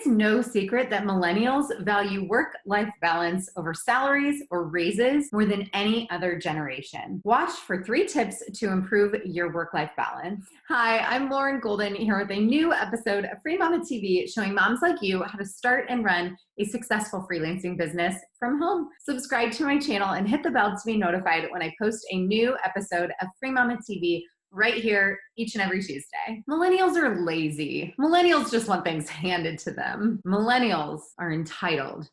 no secret that millennials value work-life balance over salaries or raises more than any other generation. Watch for 3 tips to improve your work-life balance. Hi, I'm Lauren Golden here with a new episode of Free Mama TV showing moms like you how to start and run a successful freelancing business from home. Subscribe to my channel and hit the bell to be notified when I post a new episode of Free Mama TV right here each and every Tuesday. Millennials are lazy. Millennials just want things handed to them. Millennials are entitled.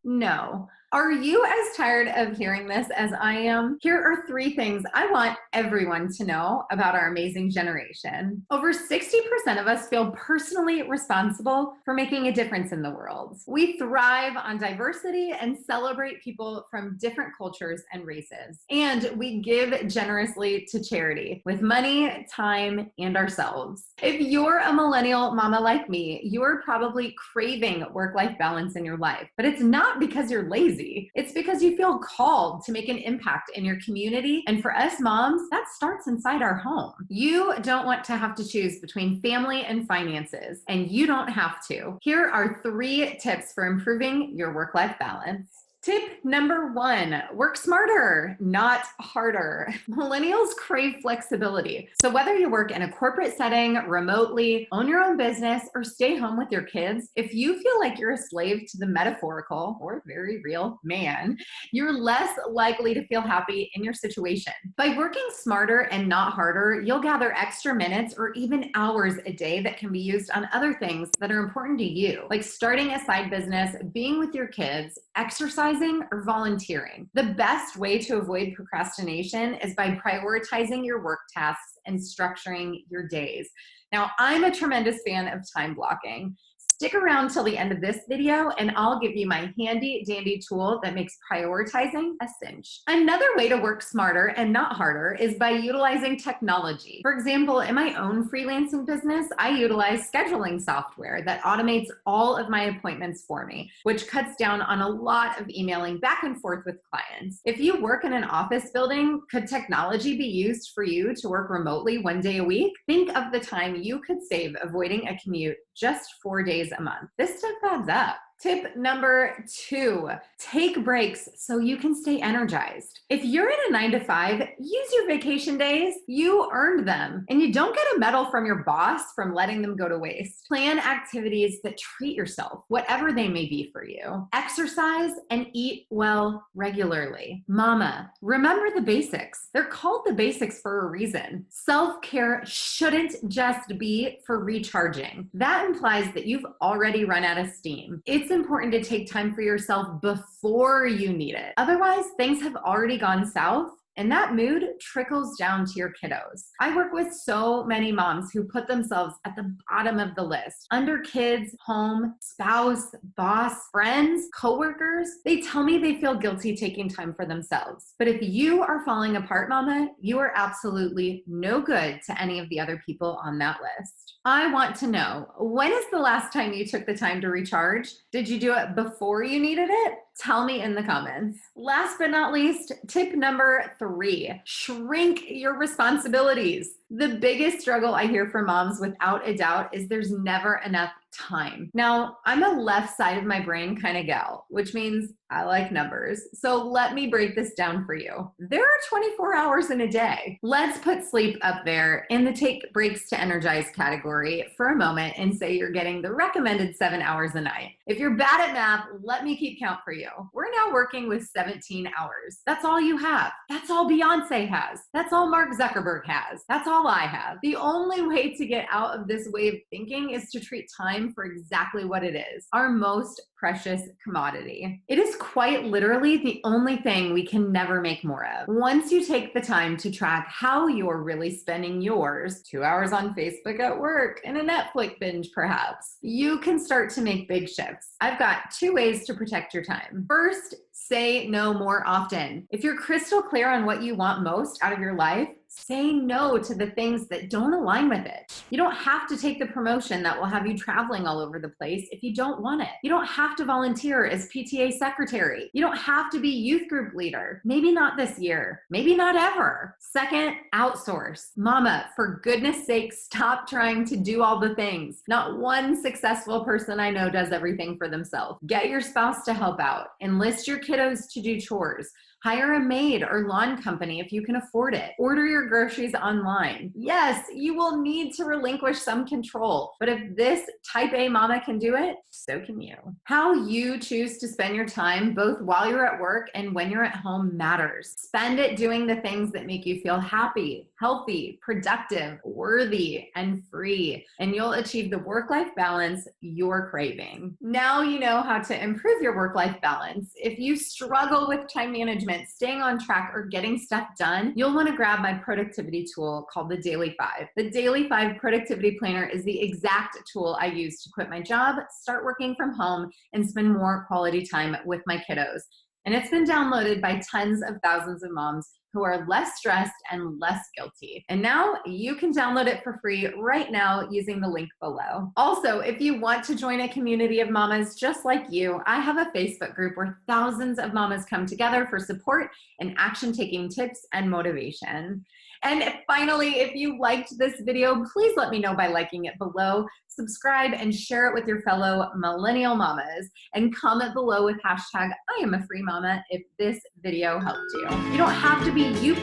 No. Are you as tired of hearing this as I am? Here are 3 things I want everyone to know about our amazing generation. Over 60% of us feel personally responsible for making a difference in the world. We thrive on diversity and celebrate people from different cultures and races. And we give generously to charity with money, time, and ourselves. If you're a millennial mama like me, you're probably craving work-life balance in your life, but it's not because you're lazy. It's because you feel called to make an impact in your community. And for us moms, that starts inside our home. You don't want to have to choose between family and finances, and you don't have to. Here are 3 tips for improving your work-life balance. Tip number 1, work smarter, not harder. Millennials crave flexibility. So whether you work in a corporate setting, remotely, own your own business, or stay home with your kids, if you feel like you're a slave to the metaphorical or very real man, you're less likely to feel happy in your situation. By working smarter and not harder, you'll gather extra minutes or even hours a day that can be used on other things that are important to you, like starting a side business, being with your kids, exercising, or volunteering. The best way to avoid procrastination is by prioritizing your work tasks and structuring your days. Now, I'm a tremendous fan of time blocking. Stick around till the end of this video and I'll give you my handy dandy tool that makes prioritizing a cinch. Another way to work smarter and not harder is by utilizing technology. For example, in my own freelancing business, I utilize scheduling software that automates all of my appointments for me, which cuts down on a lot of emailing back and forth with clients. If you work in an office building, could technology be used for you to work remotely 1 day a week? Think of the time you could save avoiding a commute just 4 days a month. This stuff adds up. Tip number 2, take breaks so you can stay energized. If you're in a 9 to 5, use your vacation days. You earned them. And you don't get a medal from your boss from letting them go to waste. Plan activities that treat yourself, whatever they may be for you. Exercise and eat well regularly. Mama, remember the basics. They're called the basics for a reason. Self-care shouldn't just be for recharging. That implies that you've already run out of steam. It's important to take time for yourself before you need it. Otherwise, things have already gone south and that mood trickles down to your kiddos. I work with so many moms who put themselves at the bottom of the list. Under kids, home, spouse, boss, friends, coworkers, they tell me they feel guilty taking time for themselves. But if you are falling apart, mama, you are absolutely no good to any of the other people on that list. I want to know, when is the last time you took the time to recharge? Did you do it before you needed it? Tell me in the comments. Last but not least, tip number 3, shrink your responsibilities. The biggest struggle I hear from moms without a doubt is there's never enough time. Now, I'm a left side of my brain kind of gal, which means I like numbers. So let me break this down for you. There are 24 hours in a day. Let's put sleep up there in the take breaks to energize category for a moment and say you're getting the recommended 7 hours a night. If you're bad at math, let me keep count for you. We're now working with 17 hours. That's all you have. That's all Beyonce has. That's all Mark Zuckerberg has. That's all I have. The only way to get out of this way of thinking is to treat time for exactly what it is, our most precious commodity. It is quite literally the only thing we can never make more of. Once you take the time to track how you're really spending yours, 2 hours on Facebook at work and a Netflix binge perhaps, you can start to make big shifts. I've got 2 ways to protect your time. First, say no more often. If you're crystal clear on what you want most out of your life, Say no to the things that don't align with it. You don't have to take the promotion that will have you traveling all over the place if you don't want it. You don't have to volunteer as PTA secretary. You don't have to be youth group leader. Maybe not this year. Maybe not ever. Second, outsource. Mama, for goodness sake, stop trying to do all the things. Not one successful person I know does everything for themselves. Get your spouse to help out. Enlist your kiddos to do chores. Hire a maid or lawn company if you can afford it. Order your groceries online. Yes, you will need to relinquish some control, but if this type A mama can do it, so can you. How you choose to spend your time, both while you're at work and when you're at home, matters. Spend it doing the things that make you feel happy, healthy, productive, worthy, and free, and you'll achieve the work-life balance you're craving. Now you know how to improve your work-life balance. If you struggle with time management, staying on track, or getting stuff done, you'll want to grab my productivity tool called the Daily 5. The Daily 5 Productivity Planner is the exact tool I use to quit my job, start working from home, and spend more quality time with my kiddos. And it's been downloaded by tens of thousands of moms who are less stressed and less guilty. And now you can download it for free right now using the link below. Also, if you want to join a community of mamas just like you, I have a Facebook group where thousands of mamas come together for support and action-taking tips and motivation. And finally, if you liked this video, please let me know by liking it below, subscribe, and share it with your fellow millennial mamas, and comment below with hashtag I am a free mama if this video helped you. You don't have to be you. Okay,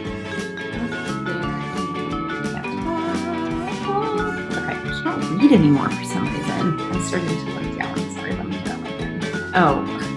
I can't read anymore for some reason. I'm starting to look down. Sorry, let me get on my pen. Oh.